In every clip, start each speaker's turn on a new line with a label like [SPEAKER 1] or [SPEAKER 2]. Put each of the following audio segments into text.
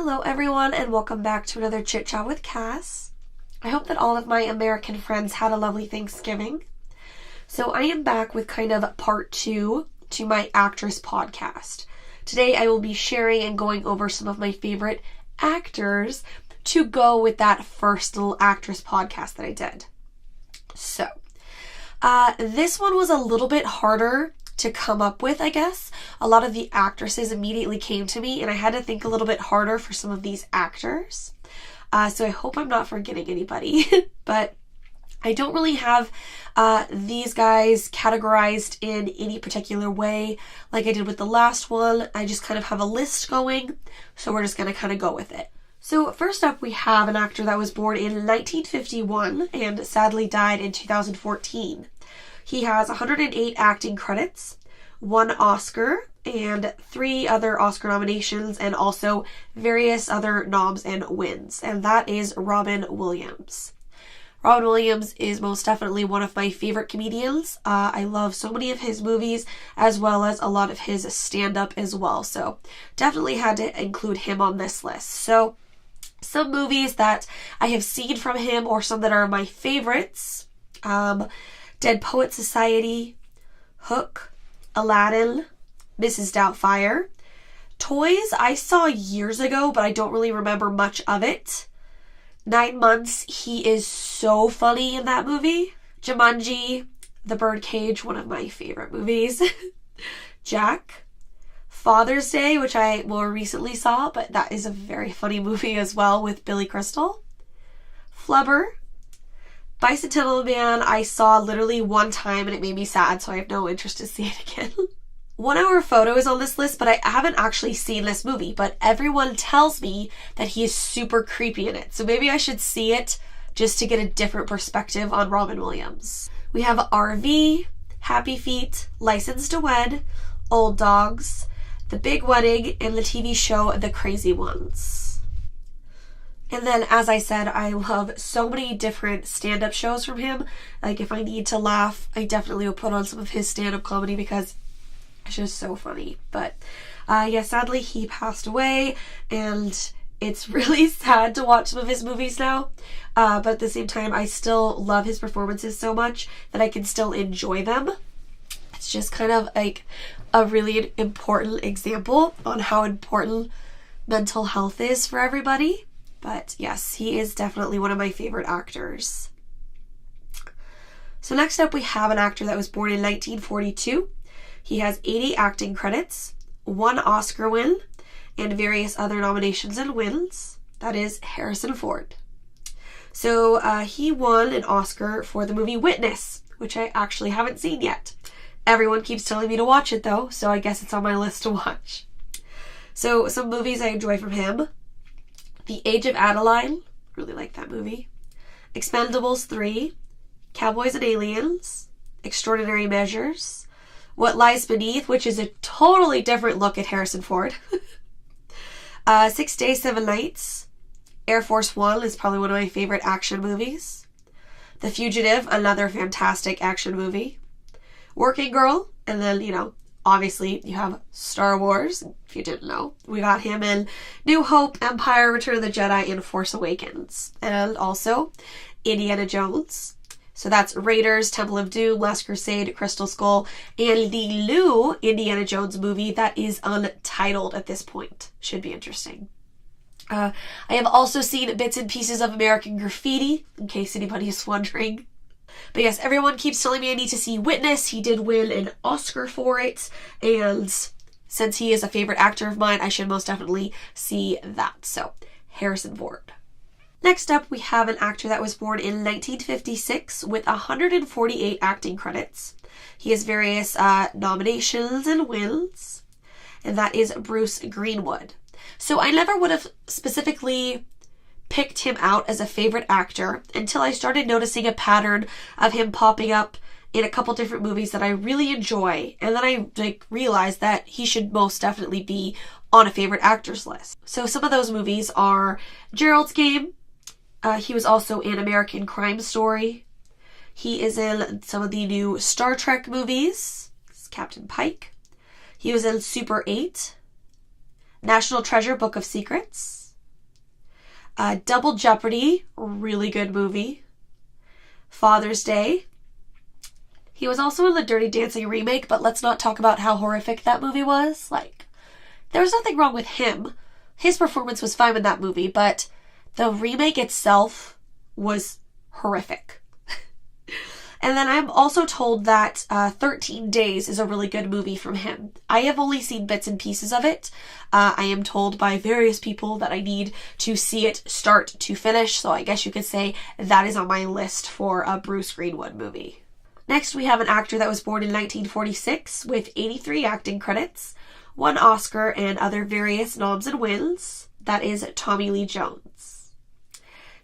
[SPEAKER 1] Hello everyone, and welcome back to another Chit Chat with Cass. I hope that all of my American friends had a lovely Thanksgiving. So I am back with kind of part 2 to my actress podcast. Today I will be sharing and going over some of my favorite actors to go with that first little actress podcast that I did. So, this one was a little bit harder to come up with, I guess. A lot of the actresses immediately came to me and I had to think a little bit harder for some of these actors. So I hope I'm not forgetting anybody, but I don't really have these guys categorized in any particular way like I did with the last one. I just kind of have a list going, so we're just going to kind of go with it. So first up, we have an actor that was born in 1951 and sadly died in 2014. He has 108 acting credits, 1 Oscar, and 3 other Oscar nominations, and also various other noms and wins, and that is Robin Williams. Robin Williams is most definitely one of my favorite comedians. I love so many of his movies, as well as a lot of his stand-up as well, so definitely had to include him on this list. So some movies that I have seen from him, or some that are my favorites: Dead Poet Society, Hook, Aladdin, Mrs. Doubtfire. Toys I saw years ago, but I don't really remember much of it. 9 Months, he is so funny in that movie. Jumanji, The Birdcage, one of my favorite movies. Jack. Father's Day, which I more recently saw, but that is a very funny movie as well with Billy Crystal. Flubber. Bicentennial Man, I saw literally one time and it made me sad, so I have no interest to see it again. 1 Hour Photo is on this list, but I haven't actually seen this movie, but everyone tells me that he is super creepy in it, so maybe I should see it just to get a different perspective on Robin Williams. We have RV, Happy Feet, License to Wed, Old Dogs, The Big Wedding, and the TV show The Crazy Ones. And then, as I said, I love so many different stand-up shows from him. Like, if I need to laugh, I definitely will put on some of his stand-up comedy because it's just so funny. But, yeah, sadly, he passed away, and it's really sad to watch some of his movies now. But at the same time, I still love his performances so much that I can still enjoy them. It's just kind of like a really important example on how important mental health is for everybody. But yes, he is definitely one of my favorite actors. So next up, we have an actor that was born in 1942. He has 80 acting credits, 1 Oscar win, and various other nominations and wins. That is Harrison Ford. So he won an Oscar for the movie Witness, which I actually haven't seen yet. Everyone keeps telling me to watch it though, so I guess it's on my list to watch. So some movies I enjoy from him: The Age of Adeline, really like that movie. Expendables 3, Cowboys and Aliens, Extraordinary Measures, What Lies Beneath, which is a totally different look at Harrison Ford. 6 Days, 7 Nights, Air Force One is probably one of my favorite action movies. The Fugitive, another fantastic action movie. Working Girl, and then, obviously, you have Star Wars, if you didn't know. We got him in New Hope, Empire, Return of the Jedi, and Force Awakens. And also Indiana Jones. So that's Raiders, Temple of Doom, Last Crusade, Crystal Skull, and the new Indiana Jones movie that is untitled at this point. Should be interesting. I have also seen bits and pieces of American Graffiti, in case anybody is wondering. But yes, everyone keeps telling me I need to see Witness. He did win an Oscar for it, and since he is a favorite actor of mine, I should most definitely see that. So, Harrison Ford. Next up, we have an actor that was born in 1956 with 148 acting credits. He has various nominations and wins, and that is Bruce Greenwood. So I never would have specifically picked him out as a favorite actor until I started noticing a pattern of him popping up in a couple different movies that I really enjoy, and then I realized that he should most definitely be on a favorite actors list. So some of those movies are Gerald's Game. He was also in American Crime Story. He is in some of the new Star Trek movies. It's Captain Pike. He was in Super 8, National Treasure, Book of Secrets, Double Jeopardy, really good movie. Father's Day. He was also in the Dirty Dancing remake, but let's not talk about how horrific that movie was. Like, there was nothing wrong with him. His performance was fine in that movie, but the remake itself was horrific. And then I'm also told that 13 Days is a really good movie from him. I have only seen bits and pieces of it. I am told by various people that I need to see it start to finish, so I guess you could say that is on my list for a Bruce Greenwood movie. Next, we have an actor that was born in 1946 with 83 acting credits, 1 Oscar, and other various noms and wins. That is Tommy Lee Jones.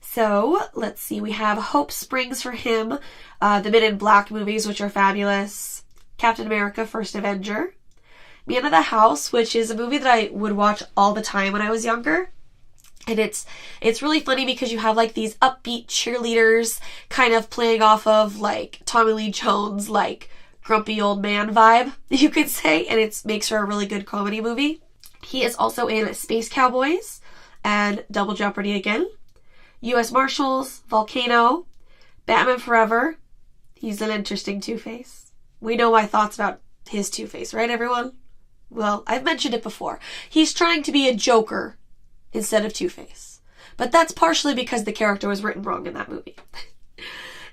[SPEAKER 1] So, let's see, we have Hope Springs for him, the Men in Black movies, which are fabulous, Captain America, First Avenger, Man of the House, which is a movie that I would watch all the time when I was younger. And it's really funny because you have like these upbeat cheerleaders kind of playing off of like Tommy Lee Jones, like grumpy old man vibe, you could say, and it makes for a really good comedy movie. He is also in Space Cowboys and Double Jeopardy again. U.S. Marshals, Volcano, Batman Forever. He's an interesting Two-Face. We know my thoughts about his Two-Face, right, everyone? Well, I've mentioned it before. He's trying to be a Joker instead of Two-Face. But that's partially because the character was written wrong in that movie.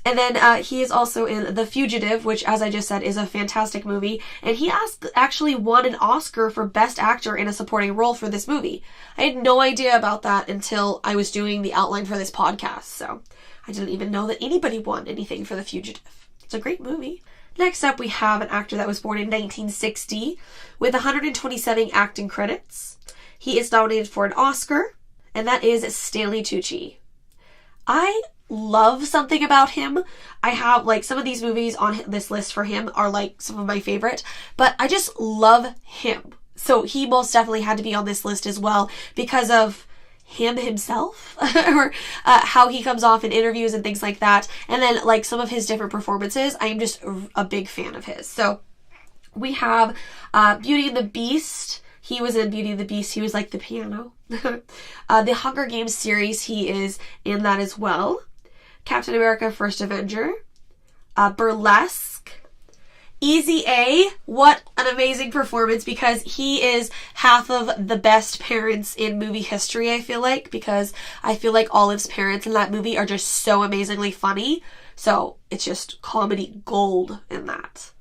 [SPEAKER 1] And then he is also in The Fugitive, which, as I just said, is a fantastic movie. And he actually won an Oscar for Best Actor in a Supporting Role for this movie. I had no idea about that until I was doing the outline for this podcast. So I didn't even know that anybody won anything for The Fugitive. It's a great movie. Next up, we have an actor that was born in 1960 with 127 acting credits. He is nominated for an Oscar, and that is Stanley Tucci. I love something about him. I have like some of these movies on this list for him are like some of my favorite, but I just love him. So he most definitely had to be on this list as well because of him himself or how he comes off in interviews and things like that. And then like some of his different performances, I'm just a big fan of his. So we have Beauty and the Beast. He was in Beauty and the Beast. He was like the piano. The Hunger Games series, he is in that as well. Captain America, First Avenger. Burlesque. Easy A. What an amazing performance because he is half of the best parents in movie history, I feel like. Because I feel like Olive's parents in that movie are just so amazingly funny. So it's just comedy gold in that.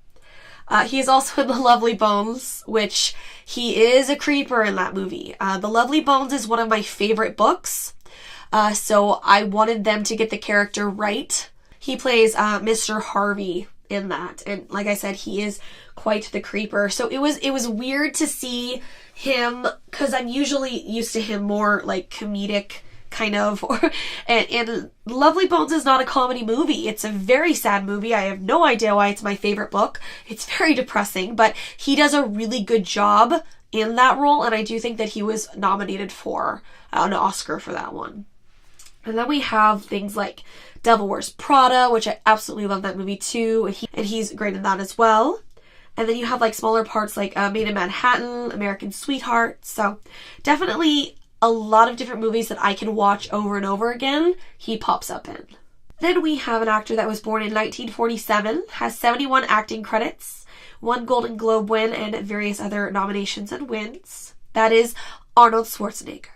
[SPEAKER 1] He is also in The Lovely Bones, which he is a creeper in that movie. The Lovely Bones is one of my favorite books. So I wanted them to get the character right. He plays Mr. Harvey in that. And like I said, he is quite the creeper. So it was weird to see him, because I'm usually used to him more like comedic kind of, and Lovely Bones is not a comedy movie. It's a very sad movie. I have no idea why it's my favorite book. It's very depressing, but he does a really good job in that role, and I do think that he was nominated for an Oscar for that one. And then we have things like Devil Wears Prada, which I absolutely love that movie too, and he's great in that as well. And then you have like smaller parts like Made in Manhattan, American Sweetheart. So definitely a lot of different movies that I can watch over and over again, he pops up in. Then we have an actor that was born in 1947, has 71 acting credits, 1 Golden Globe win, and various other nominations and wins. That is Arnold Schwarzenegger.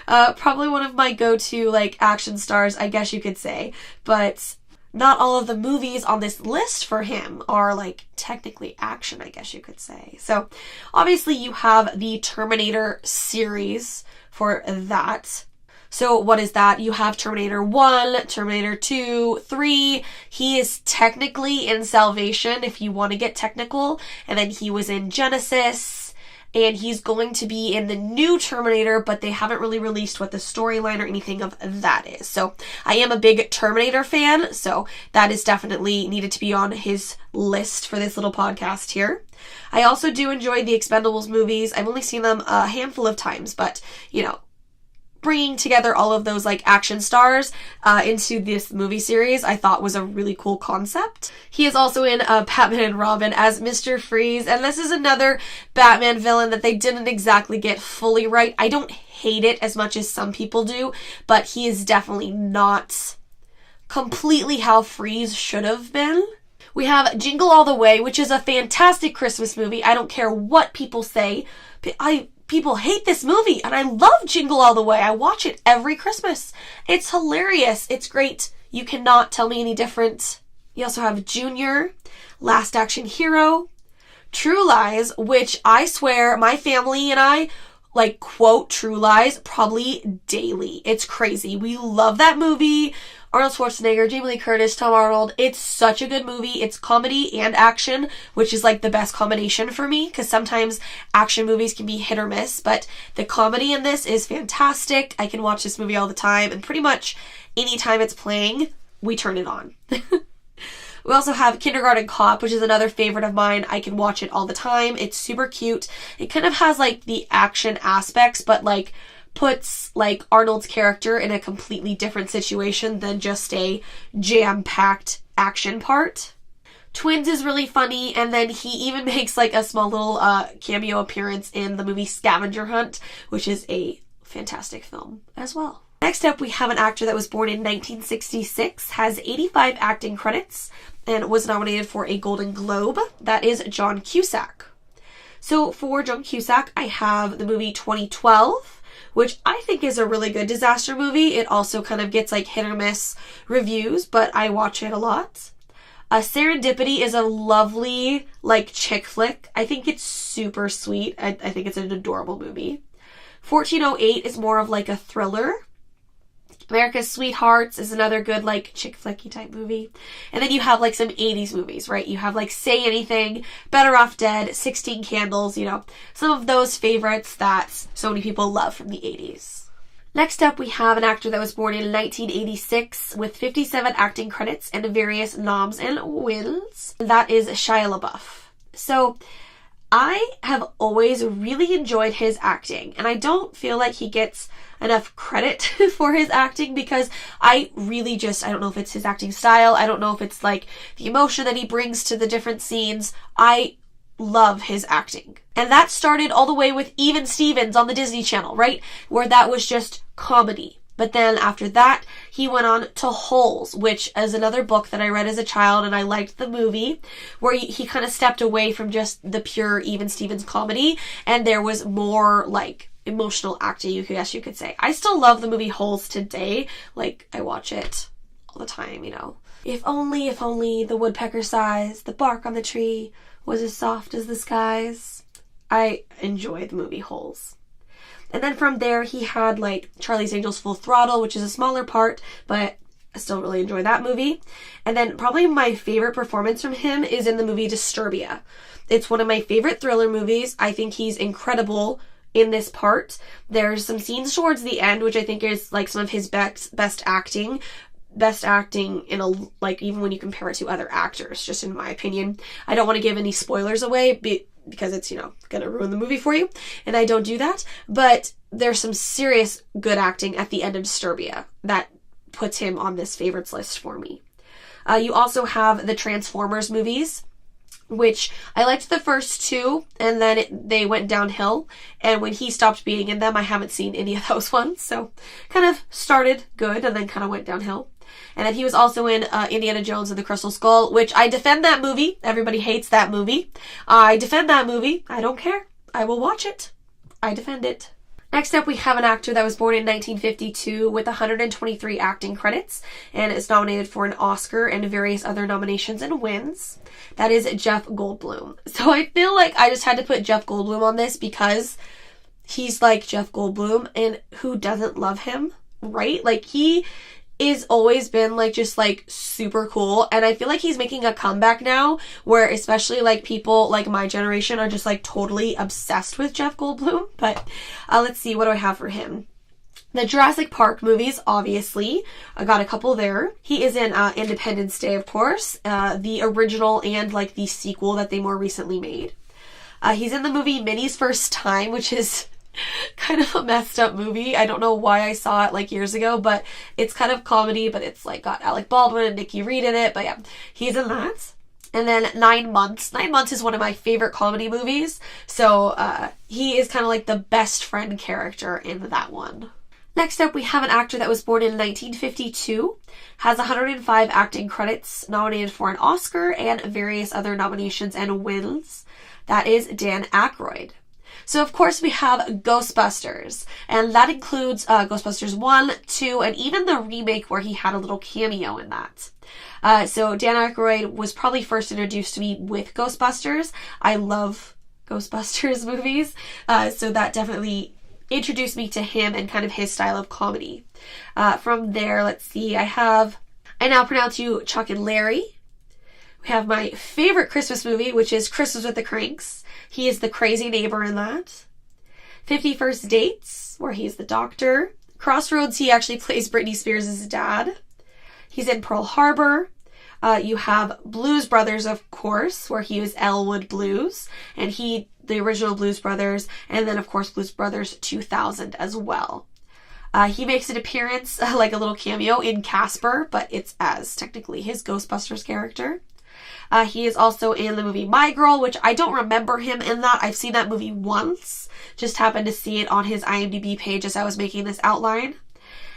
[SPEAKER 1] Probably one of my go-to like action stars, I guess you could say, but not all of the movies on this list for him are like technically action, I guess you could say. So obviously you have the Terminator series for that. So what is that? You have Terminator 1, Terminator 2, 3. He is technically in Salvation if you want to get technical. And then he was in Genesis. And he's going to be in the new Terminator, but they haven't really released what the storyline or anything of that is. So I am a big Terminator fan, so that is definitely needed to be on his list for this little podcast here. I also do enjoy the Expendables movies. I've only seen them a handful of times, but, you know, bringing together all of those like action stars into this movie series I thought was a really cool concept. He is also in Batman and Robin as Mr. Freeze, and this is another Batman villain that they didn't exactly get fully right. I don't hate it as much as some people do, but he is definitely not completely how Freeze should have been. We have Jingle All the Way, which is a fantastic Christmas movie. I don't care what people say. People hate this movie, and I love Jingle All the Way. I watch it every Christmas. It's hilarious. It's great. You cannot tell me any different. You also have Junior, Last Action Hero, True Lies, which I swear my family and I like quote True Lies probably daily. It's crazy. We love that movie. Arnold Schwarzenegger, Jamie Lee Curtis, Tom Arnold. It's such a good movie. It's comedy and action, which is like the best combination for me, because sometimes action movies can be hit or miss, but the comedy in this is fantastic. I can watch this movie all the time, and pretty much anytime it's playing, we turn it on. We also have Kindergarten Cop, which is another favorite of mine. I can watch it all the time. It's super cute. It kind of has like the action aspects, but like puts like Arnold's character in a completely different situation than just a jam-packed action part. Twins is really funny, and then he even makes like a small little cameo appearance in the movie Scavenger Hunt, which is a fantastic film as well. Next up, we have an actor that was born in 1966, has 85 acting credits, and was nominated for a Golden Globe. That is John Cusack. So for John Cusack, I have the movie 2012, which I think is a really good disaster movie. It also kind of gets like hit or miss reviews, but I watch it a lot. Serendipity is a lovely like chick flick. I think it's super sweet. I think it's an adorable movie. 1408 is more of like a thriller. America's Sweethearts is another good like chick flicky type movie. And then you have like some 80s movies, right? You have like Say Anything, Better Off Dead, 16 Candles, you know, some of those favorites that so many people love from the 80s. Next up, we have an actor that was born in 1986 with 57 acting credits and various noms and wins. That is Shia Labeouf. So I have always really enjoyed his acting, and I don't feel like he gets enough credit for his acting, because I really just, I don't know if it's his acting style, I don't know if it's like the emotion that he brings to the different scenes. I love his acting. And that started all the way with Even Stevens on the Disney Channel, right? Where that was just comedy. But then after that, he went on to Holes, which is another book that I read as a child, and I liked the movie, where he kind of stepped away from just the pure Even Stevens comedy, and there was more like emotional acting, you could say. I still love the movie Holes today. Like, I watch it all the time, you know. If only the woodpecker sighs, the bark on the tree was as soft as the skies. I enjoy the movie Holes. And then from there, he had like Charlie's Angels Full Throttle, which is a smaller part, but I still really enjoy that movie. And then probably my favorite performance from him is in the movie Disturbia. It's one of my favorite thriller movies. I think he's incredible in this part. There's some scenes towards the end, which I think is like some of his best acting in a, like, even when you compare it to other actors, just in my opinion. I don't want to give any spoilers away because it's, you know, gonna ruin the movie for you, and I don't do that, but there's some serious good acting at the end of Disturbia that puts him on this favorites list for me. You also have the Transformers movies, which I liked the first two, and then they went downhill, and when he stopped being in them, I haven't seen any of those ones, so kind of started good and then kind of went downhill. And then he was also in Indiana Jones and the Crystal Skull, which I defend that movie. Everybody hates that movie. I defend that movie. I don't care. I will watch it. I defend it. Next up, we have an actor that was born in 1952 with 123 acting credits and is nominated for an Oscar and various other nominations and wins. That is Jeff Goldblum. So I feel like I just had to put Jeff Goldblum on this because he's like Jeff Goldblum, and who doesn't love him, right? Like, he is always been like just like super cool, and I feel like he's making a comeback now where especially like people like my generation are just like totally obsessed with Jeff Goldblum. But let's see, what do I have for him? The Jurassic Park movies, obviously. I got a couple there. He is in Independence Day, of course, the original and like the sequel that they more recently made. He's in the movie Minnie's First Time, which is kind of a messed up movie. I don't know why I saw it like years ago, but it's kind of comedy, but it's like got Alec Baldwin and Nikki Reed in it. But yeah, he's in that. And then 9 Months. 9 Months is one of my favorite comedy movies. So he is kind of like the best friend character in that one. Next up, we have an actor that was born in 1952, has 105 acting credits, nominated for an Oscar and various other nominations and wins. That is Dan Aykroyd. So of course we have Ghostbusters, and that includes Ghostbusters 1, 2, and even the remake where he had a little cameo in that. So Dan Aykroyd was probably first introduced to me with Ghostbusters. I love Ghostbusters movies, so that definitely introduced me to him and kind of his style of comedy. From there, let's see, I now pronounce you Chuck and Larry. We have my favorite Christmas movie, which is Christmas with the Kranks. He is the crazy neighbor in that. 50 First Dates, where he's the doctor. Crossroads, he actually plays Britney Spears' dad. He's in Pearl Harbor. You have Blues Brothers, of course, where he was Elwood Blues, and the original Blues Brothers, and then of course Blues Brothers 2000 as well. He makes an appearance, like a little cameo in Casper, but it's as technically his Ghostbusters character. He is also in the movie My Girl, which I don't remember him in that. I've seen that movie once. Just happened to see it on his IMDb page as I was making this outline.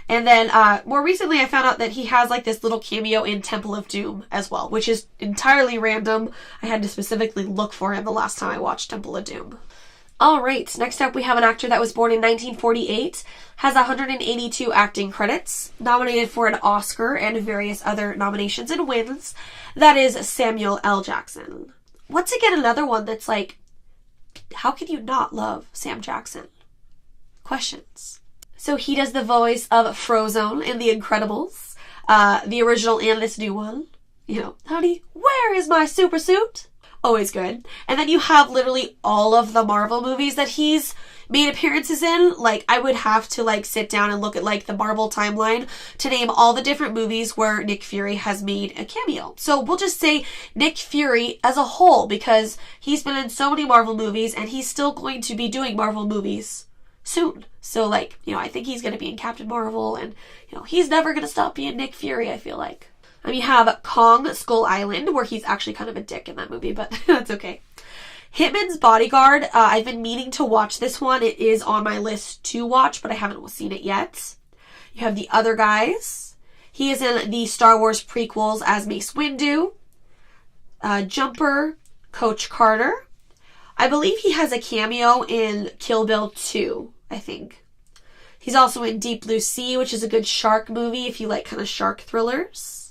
[SPEAKER 1] And then more recently I found out that he has like this little cameo in Temple of Doom as well, which is entirely random. I had to specifically look for him the last time I watched Temple of Doom. Alright, next up we have an actor that was born in 1948, has 182 acting credits, nominated for an Oscar and various other nominations and wins. That is Samuel L. Jackson. Once again, another one that's like, how can you not love Sam Jackson? Questions. So he does the voice of Frozone in The Incredibles, the original and this new one. You know, honey, where is my super suit? Always good. And then you have literally all of the Marvel movies that he's made appearances in. Like, I would have to like sit down and look at like the Marvel timeline to name all the different movies where Nick Fury has made a cameo. So we'll just say Nick Fury as a whole, because he's been in so many Marvel movies and he's still going to be doing Marvel movies soon. So like, you know, I think he's going to be in Captain Marvel, and you know, he's never going to stop being Nick Fury, I feel like. You have Kong Skull Island, where he's actually kind of a dick in that movie, but that's okay. Hitman's Bodyguard. I've been meaning to watch this one. It is on my list to watch, but I haven't seen it yet. You have The Other Guys. He is in the Star Wars prequels as Mace Windu. Jumper, Coach Carter. I believe he has a cameo in Kill Bill 2, I think. He's also in Deep Blue Sea, which is a good shark movie if you like kind of shark thrillers.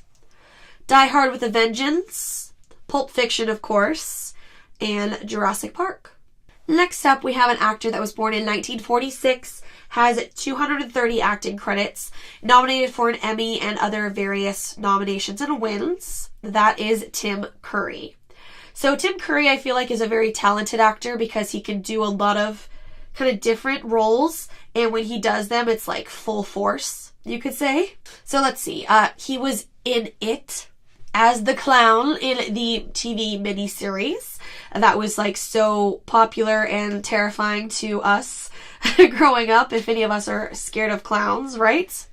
[SPEAKER 1] Die Hard with a Vengeance, Pulp Fiction, of course, and Jurassic Park. Next up, we have an actor that was born in 1946, has 230 acting credits, nominated for an Emmy and other various nominations and wins. That is Tim Curry. So Tim Curry, I feel like, is a very talented actor because he can do a lot of kind of different roles, and when he does them, it's like full force, you could say. So let's see. He was in It as the clown in the TV miniseries that was like so popular and terrifying to us growing up, if any of us are scared of clowns, right?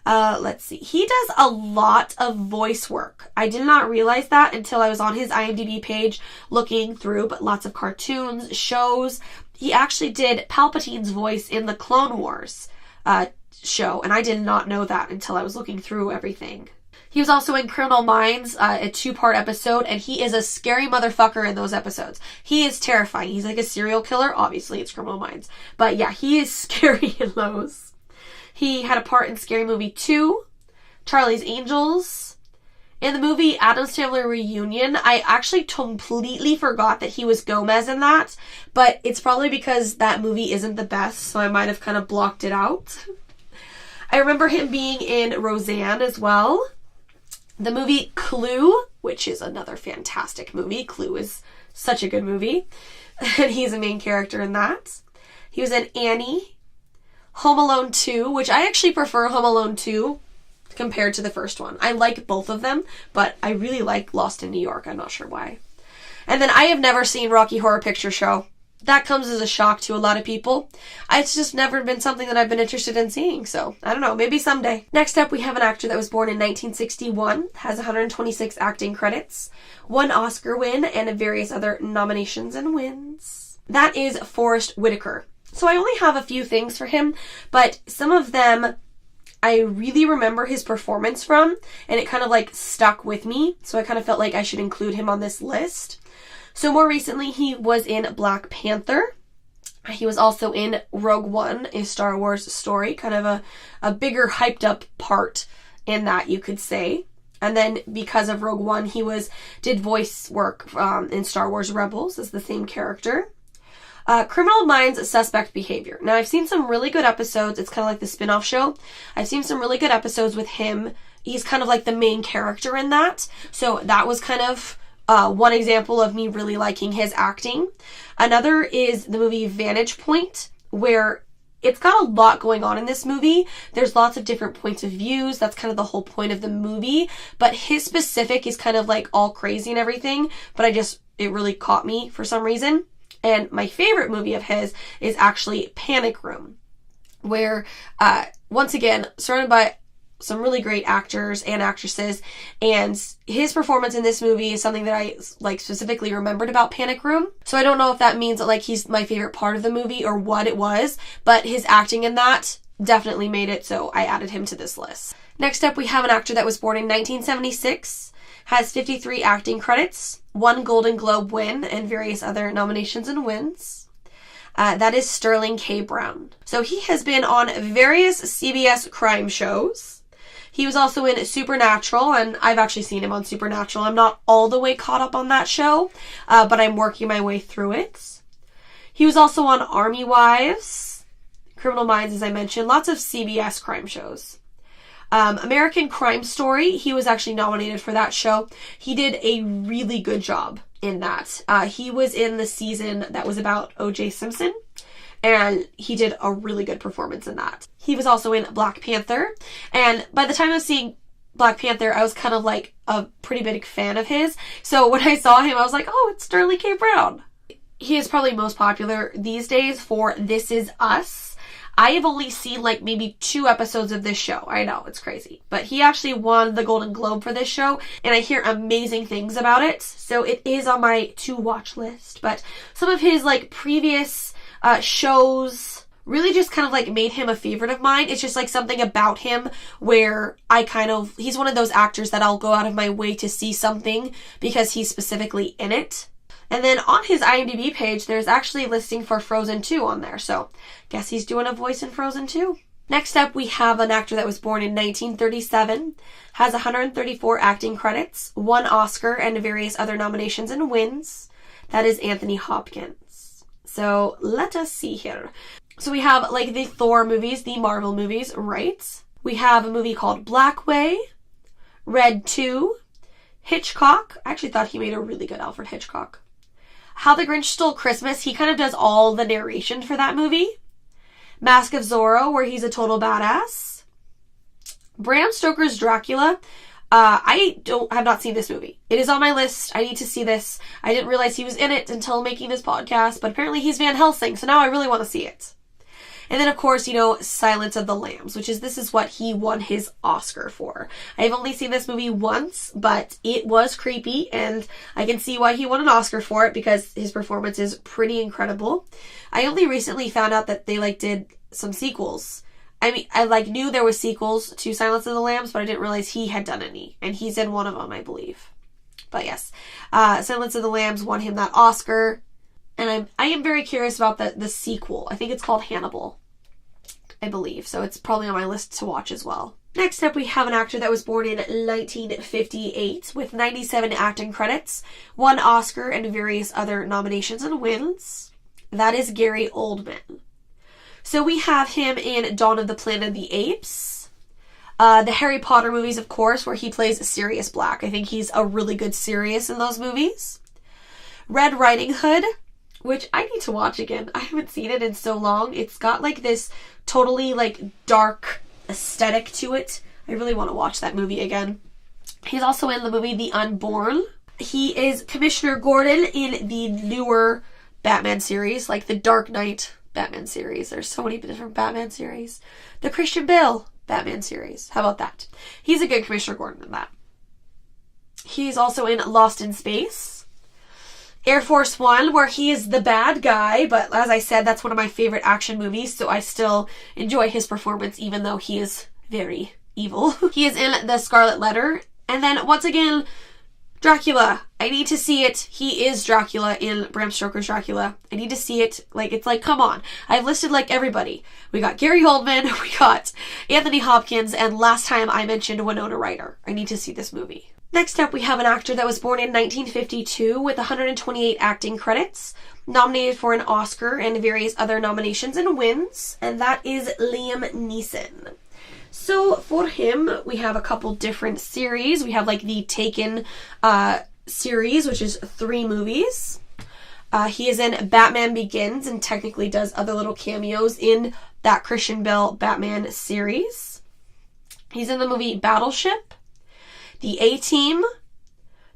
[SPEAKER 1] Let's see. He does a lot of voice work. I did not realize that until I was on his IMDb page looking through, but lots of cartoons, shows. He actually did Palpatine's voice in the Clone Wars show, and I did not know that until I was looking through everything. He was also in Criminal Minds, a 2-part episode, and he is a scary motherfucker in those episodes. He is terrifying. He's like a serial killer. Obviously, it's Criminal Minds. But yeah, he is scary in those. He had a part in Scary Movie 2, Charlie's Angels. In the movie Addams Family Reunion, I actually completely forgot that he was Gomez in that, but it's probably because that movie isn't the best, so I might have kind of blocked it out. I remember him being in Roseanne as well. The movie Clue, which is another fantastic movie. Clue is such a good movie. And he's a main character in that. He was in Annie. Home Alone 2, which I actually prefer Home Alone 2 compared to the first one. I like both of them, but I really like Lost in New York. I'm not sure why. And then I have never seen Rocky Horror Picture Show. that comes as a shock to a lot of people. It's just never been something that I've been interested in seeing, so I don't know, maybe someday. Next up, we have an actor that was born in 1961, has 126 acting credits, 1 Oscar win, and various other nominations and wins. That is Forrest Whitaker. So I only have a few things for him, but some of them I really remember his performance from, and it kind of like stuck with me, so I kind of felt like I should include him on this list. So more recently, he was in Black Panther. He was also in Rogue One, a Star Wars story, kind of a bigger hyped up part in that, you could say. And then because of Rogue One, he did voice work in Star Wars Rebels as the same character. Criminal Minds, Suspect Behavior. Now, I've seen some really good episodes. It's kind of like the spin-off show. I've seen some really good episodes with him. He's kind of like the main character in that. So that was kind of one example of me really liking his acting. Another is the movie Vantage Point, where it's got a lot going on in this movie. There's lots of different points of views. That's kind of the whole point of the movie. But his specific is kind of like all crazy and everything. But it really caught me for some reason. And my favorite movie of his is actually Panic Room, where, once again, surrounded by some really great actors and actresses, and his performance in this movie is something that I like specifically remembered about Panic Room. So I don't know if that means that like he's my favorite part of the movie or what it was, but his acting in that definitely made it, so I added him to this list. Next up, we have an actor that was born in 1976, has 53 acting credits, 1 Golden Globe win, and various other nominations and wins. That is Turley K Brown. So he has been on various CBS crime shows. He was also in Supernatural, and I've actually seen him on Supernatural. I'm not all the way caught up on that show, but I'm working my way through it. He was also on Army Wives, Criminal Minds, as I mentioned, lots of CBS crime shows. American Crime Story, he was actually nominated for that show. He did a really good job in that. He was in the season that was about O.J. Simpson, and he did a really good performance in that. He was also in Black Panther, and by the time of seeing Black Panther, I was kind of like a pretty big fan of his. So when I saw him, I was like, oh, it's Turley K Brown. He is probably most popular these days for This Is Us. I have only seen like maybe 2 episodes of this show. I know, it's crazy. But he actually won the Golden Globe for this show, and I hear amazing things about it. So it is on my to-watch list. But some of his like previous shows really just kind of like made him a favorite of mine. It's just like something about him where he's one of those actors that I'll go out of my way to see something because he's specifically in it. And then on his IMDb page, there's actually a listing for Frozen 2 on there. So guess he's doing a voice in Frozen 2. Next up, we have an actor that was born in 1937, has 134 acting credits, 1 Oscar, and various other nominations and wins. That is Anthony Hopkins. So let us see here. So we have like the Thor movies, the Marvel movies, right? We have a movie called Blackway, Red 2, Hitchcock. I actually thought he made a really good Alfred Hitchcock. How the Grinch Stole Christmas. He kind of does all the narration for that movie. Mask of Zorro, where he's a total badass. Bram Stoker's Dracula. I have not seen this movie. It is on my list. I need to see this. I didn't realize he was in it until making this podcast, but apparently he's Van Helsing, so now I really want to see it. And then, of course, Silence of the Lambs, this is what he won his Oscar for. I've only seen this movie once, but it was creepy, and I can see why he won an Oscar for it, because his performance is pretty incredible. I only recently found out that they, did some sequels. I mean, I, knew there was sequels to Silence of the Lambs, but I didn't realize he had done any, and he's in one of them, I believe. But yes, Silence of the Lambs won him that Oscar. And I am very curious about the sequel. I think it's called Hannibal, I believe. So it's probably on my list to watch as well. Next up, we have an actor that was born in 1958 with 97 acting credits, 1 Oscar, and various other nominations and wins. That is Gary Oldman. So we have him in Dawn of the Planet of the Apes. The Harry Potter movies, of course, where he plays Sirius Black. I think he's a really good Sirius in those movies. Red Riding Hood, which I need to watch again. I haven't seen it in so long. It's got this totally dark aesthetic to it. I really want to watch that movie again. He's also in the movie The Unborn. He is Commissioner Gordon in the newer Batman series, like the Dark Knight Batman series. There's so many different Batman series. The Christian Bale Batman series. How about that? He's a good Commissioner Gordon in that. He's also in Lost in Space. Air Force One, where he is the bad guy, but as I said, that's one of my favorite action movies, so I still enjoy his performance, even though he is very evil. He is in The Scarlet Letter. And then, once again, Dracula. I need to see it. He is Dracula in Bram Stoker's Dracula. I need to see it. Like, it's like, come on. I've listed, like, everybody. We got Gary Oldman, we got Anthony Hopkins, and last time I mentioned Winona Ryder. I need to see this movie. Next up, we have an actor that was born in 1952 with 128 acting credits, nominated for an Oscar and various other nominations and wins, and that is Liam Neeson. So for him, we have a couple different series. We have like the Taken series, which is 3 movies. He is in Batman Begins and technically does other little cameos in that Christian Bale Batman series. He's in the movie Battleship, The A-Team,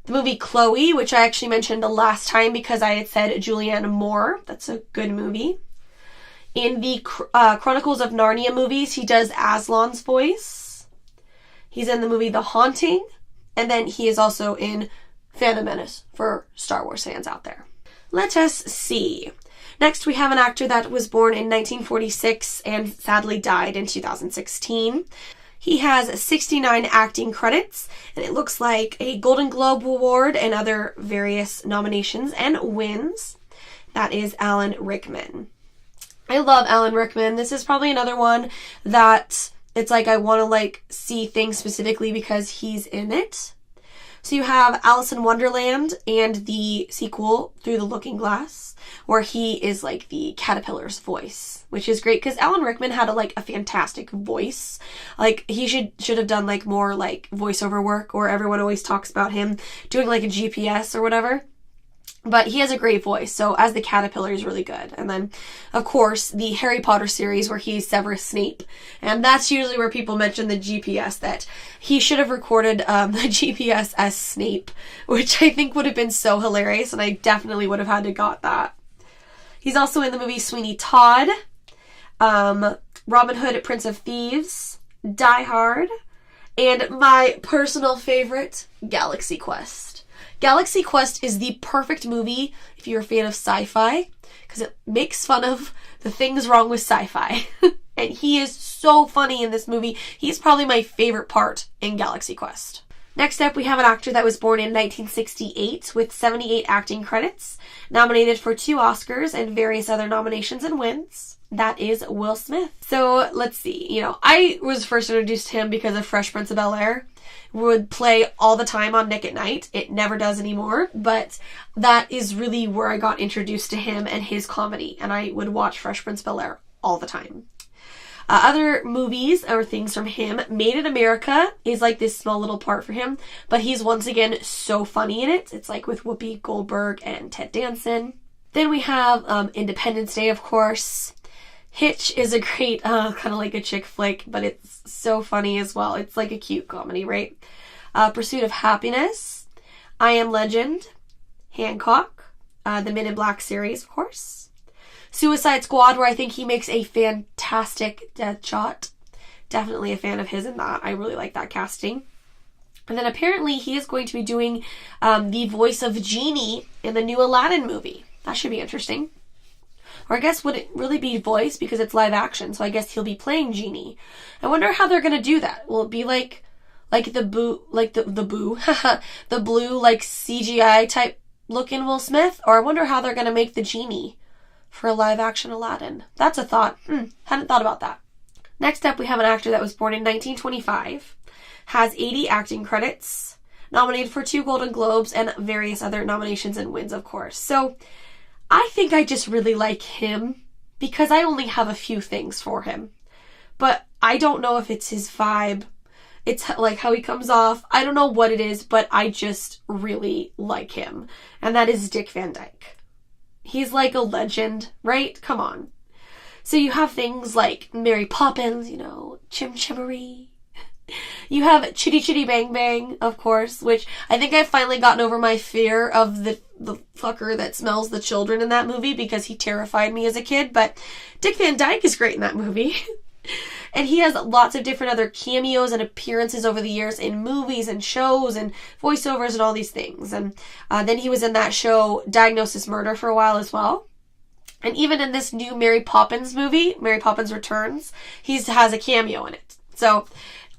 [SPEAKER 1] the movie Chloe, which I actually mentioned the last time because I had said Julianne Moore. That's a good movie. In the Chronicles of Narnia movies, he does Aslan's voice. He's in the movie The Haunting. And then he is also in Phantom Menace for Star Wars fans out there. Let us see. Next, we have an actor that was born in 1946 and sadly died in 2016. He has 69 acting credits, and it looks like a Golden Globe Award and other various nominations and wins. That is Alan Rickman. I love Alan Rickman. This is probably another one that it's like I want to like see things specifically because he's in it. So you have Alice in Wonderland and the sequel Through the Looking Glass, where he is like the caterpillar's voice, which is great because Alan Rickman had a fantastic voice. Like he should have done like more like voiceover work, or everyone always talks about him doing like a GPS or whatever. But he has a great voice, so as the caterpillar, he's really good. And then, of course, the Harry Potter series where he's Severus Snape. And that's usually where people mention the GPS, that he should have recorded the GPS as Snape, which I think would have been so hilarious, and I definitely would have had to got that. He's also in the movie Sweeney Todd, Robin Hood, Prince of Thieves, Die Hard, and my personal favorite, Galaxy Quest. Galaxy Quest is the perfect movie if you're a fan of sci-fi, because it makes fun of the things wrong with sci-fi. And he is so funny in this movie. He's probably my favorite part in Galaxy Quest. Next up, we have an actor that was born in 1968 with 78 acting credits, nominated for 2 Oscars and various other nominations and wins. That is Will Smith. So let's see, I was first introduced to him because of Fresh Prince of Bel-Air. Would play all the time on Nick at Night. It never does anymore, but that is really where I got introduced to him and his comedy, and I would watch Fresh Prince of Bel-Air all the time. Other movies or things from him, Made in America is like this small little part for him, but he's once again so funny in it. It's like with Whoopi Goldberg and Ted Danson. Then we have Independence Day, of course. Hitch is a great, kind of like a chick flick, but it's so funny as well. It's like a cute comedy, right? Pursuit of Happiness, I Am Legend, Hancock, the Men in Black series, of course. Suicide Squad, where I think he makes a fantastic Deadshot. Definitely a fan of his in that. I really like that casting. And then apparently he is going to be doing the voice of Genie in the new Aladdin movie. That should be interesting. Or I guess would it really be voice because it's live action, so I guess he'll be playing Genie. I wonder how they're gonna do that. Will it be like the boo, like the boo, the blue like CGI type looking Will Smith? Or I wonder how they're gonna make the Genie for a live action Aladdin. That's a thought. Hadn't thought about that. Next up, we have an actor that was born in 1925, has 80 acting credits, nominated for 2 Golden Globes and various other nominations and wins, of course. So I think I just really like him because I only have a few things for him. But I don't know if it's his vibe. It's like how he comes off. I don't know what it is, but I just really like him. And that is Dick Van Dyke. He's like a legend, right? Come on. So you have things like Mary Poppins, Chim Chimmery. You have Chitty Chitty Bang Bang, of course, which I think I've finally gotten over my fear of the fucker that smells the children in that movie because he terrified me as a kid. But Dick Van Dyke is great in that movie. And he has lots of different other cameos and appearances over the years in movies and shows and voiceovers and all these things. And then he was in that show Diagnosis Murder for a while as well. And even in this new Mary Poppins movie, Mary Poppins Returns, he has a cameo in it. So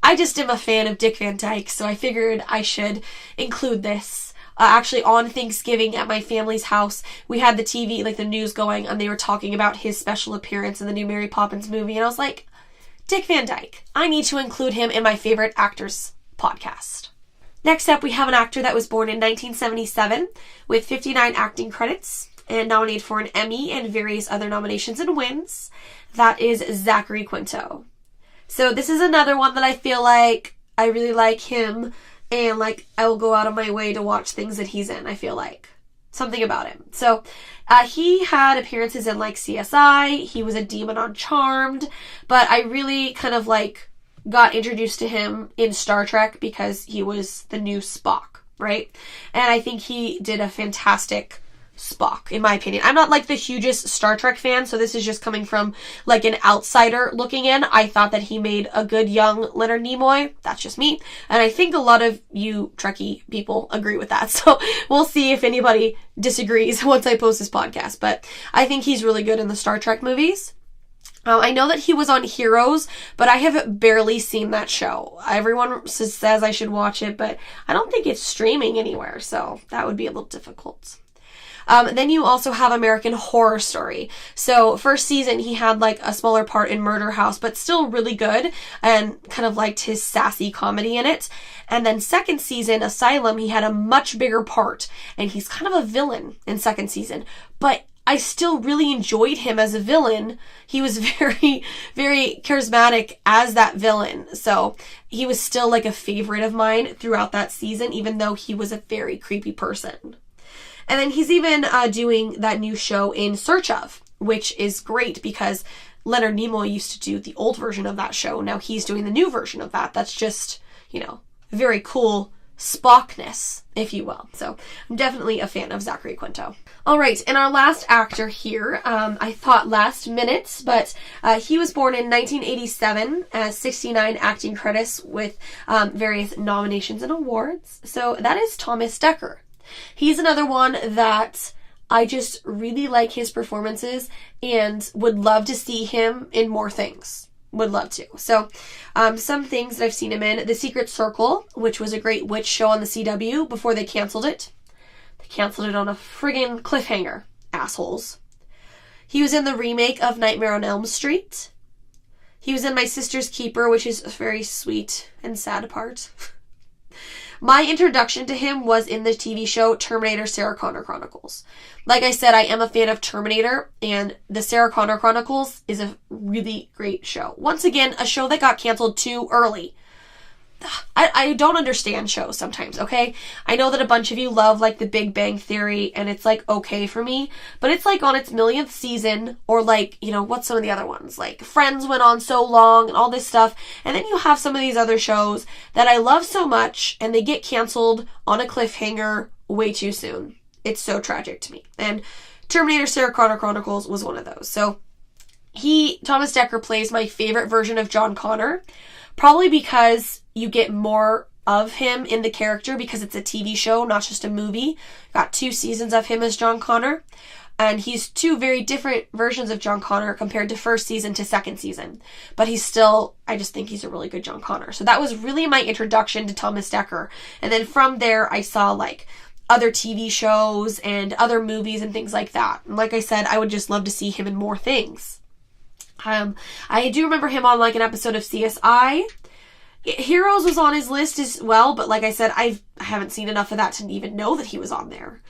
[SPEAKER 1] I just am a fan of Dick Van Dyke, so I figured I should include this. Actually, on Thanksgiving at my family's house, we had the TV, like the news going, and they were talking about his special appearance in the new Mary Poppins movie. And I was like, Dick Van Dyke. I need to include him in my favorite actors podcast. Next up, we have an actor that was born in 1977 with 59 acting credits and nominated for an Emmy and various other nominations and wins. That is Zachary Quinto. So this is another one that I feel like I really like him, and like I will go out of my way to watch things that he's in. I feel like something about him. So he had appearances in like CSI. He was a demon on Charmed, but I really kind of like got introduced to him in Star Trek because he was the new Spock, right? And I think he did a fantastic Spock, in my opinion. I'm not like the hugest Star Trek fan, so this is just coming from like an outsider looking in. I thought that he made a good young Leonard Nimoy. That's just me. And I think a lot of you Trekkie people agree with that. So we'll see if anybody disagrees once I post this podcast. But I think he's really good in the Star Trek movies. I know that he was on Heroes, but I have barely seen that show. Everyone says I should watch it, but I don't think it's streaming anywhere, so that would be a little difficult. Then you also have American Horror Story. So first season he had like a smaller part in Murder House, but still really good, and kind of liked his sassy comedy in it. And then second season, Asylum, he had a much bigger part, and he's kind of a villain in second season. But I still really enjoyed him as a villain. He was very, very charismatic as that villain. So he was still like a favorite of mine throughout that season, even though he was a very creepy person. And then he's even doing that new show In Search Of, which is great because Leonard Nimoy used to do the old version of that show. Now he's doing the new version of that. That's just, you know, very cool Spockness, if you will. So I'm definitely a fan of Zachary Quinto. All right, and our last actor here, I thought last minute, but he was born in 1987, has 69 acting credits with various nominations and awards. So that is Thomas Dekker. He's another one that I just really like his performances and would love to see him in more things. Would love to. So some things that I've seen him in: The Secret Circle, which was a great witch show on the CW before they canceled it. They canceled it on a friggin' cliffhanger. Assholes. He was in the remake of Nightmare on Elm Street. He was in My Sister's Keeper, which is a very sweet and sad part. My introduction to him was in the TV show Terminator Sarah Connor Chronicles. Like I said, I am a fan of Terminator, and the Sarah Connor Chronicles is a really great show. Once again, a show that got canceled too early. I don't understand shows sometimes, okay? I know that a bunch of you love like The Big Bang Theory, and it's like okay for me, but it's like on its millionth season, or like, you know, what's some of the other ones? Like Friends went on so long and all this stuff, and then you have some of these other shows that I love so much, and they get canceled on a cliffhanger way too soon. It's so tragic to me. And Terminator Sarah Connor Chronicles was one of those. So Thomas Dekker plays my favorite version of John Connor, probably because you get more of him in the character because it's a TV show, not just a movie. Got 2 seasons of him as John Connor. And he's 2 very different versions of John Connor compared to first season to second season. But he's still, I just think he's a really good John Connor. So that was really my introduction to Thomas Dekker. And then from there, I saw like other TV shows and other movies and things like that. And like I said, I would just love to see him in more things. I do remember him on like an episode of CSI. Heroes was on his list as well, but like I said, I haven't seen enough of that to even know that he was on there.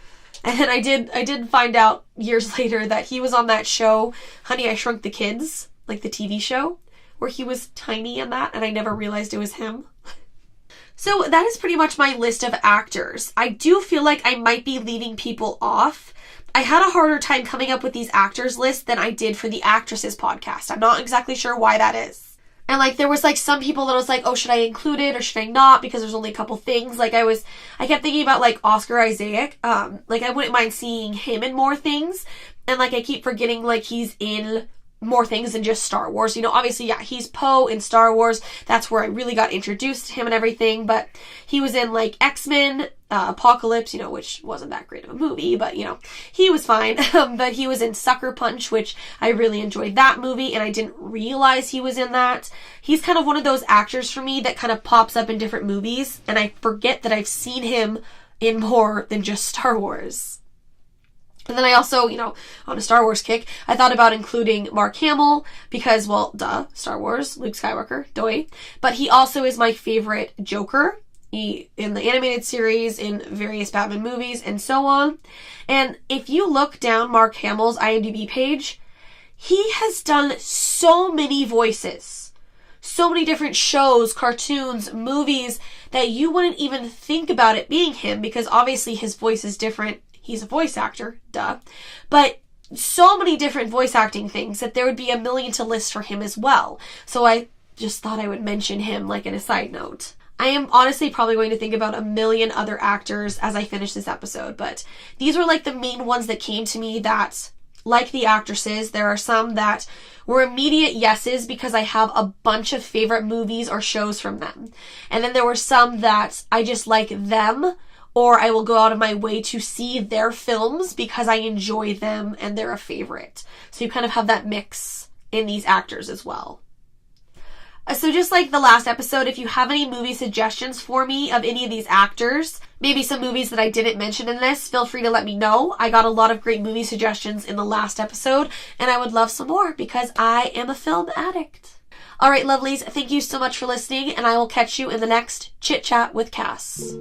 [SPEAKER 1] And then I did find out years later that he was on that show, Honey, I Shrunk the Kids, like the TV show, where he was tiny in that, and I never realized it was him. So that is pretty much my list of actors. I do feel like I might be leaving people off. I had a harder time coming up with these actors lists than I did for the actresses podcast. I'm not exactly sure why that is. And, like, there was, like, some people that was like, oh, should I include it or should I not? Because there's only a couple things. Like, I kept thinking about, like, Oscar Isaac. Like, I wouldn't mind seeing him in more things. And, like, I keep forgetting, like, he's in more things than just Star Wars. You know, obviously, yeah, he's Poe in Star Wars. That's where I really got introduced to him and everything. But he was in, like, X-Men, Apocalypse, you know, which wasn't that great of a movie, but, you know, he was fine. But he was in Sucker Punch, which I really enjoyed that movie, and I didn't realize he was in that. He's kind of one of those actors for me that kind of pops up in different movies, and I forget that I've seen him in more than just Star Wars. And then I also, you know, on a Star Wars kick, I thought about including Mark Hamill because, well, duh, Star Wars, Luke Skywalker, doy. But he also is my favorite Joker in the animated series, in various Batman movies, and so on. And if you look down Mark Hamill's IMDb page, he has done so many voices, so many different shows, cartoons, movies, that you wouldn't even think about it being him because obviously his voice is different. He's a voice actor, duh. But so many different voice acting things that there would be a million to list for him as well. So I just thought I would mention him, like, in a side note. I am honestly probably going to think about a million other actors as I finish this episode, but these were, like, the main ones that came to me that, like the actresses, there are some that were immediate yeses because I have a bunch of favorite movies or shows from them. And then there were some that I just like them, or I will go out of my way to see their films because I enjoy them and they're a favorite. So you kind of have that mix in these actors as well. So just like the last episode, if you have any movie suggestions for me of any of these actors, maybe some movies that I didn't mention in this, feel free to let me know. I got a lot of great movie suggestions in the last episode, and I would love some more because I am a film addict. Alright, lovelies, thank you so much for listening, and I will catch you in the next Chit Chat with Cass.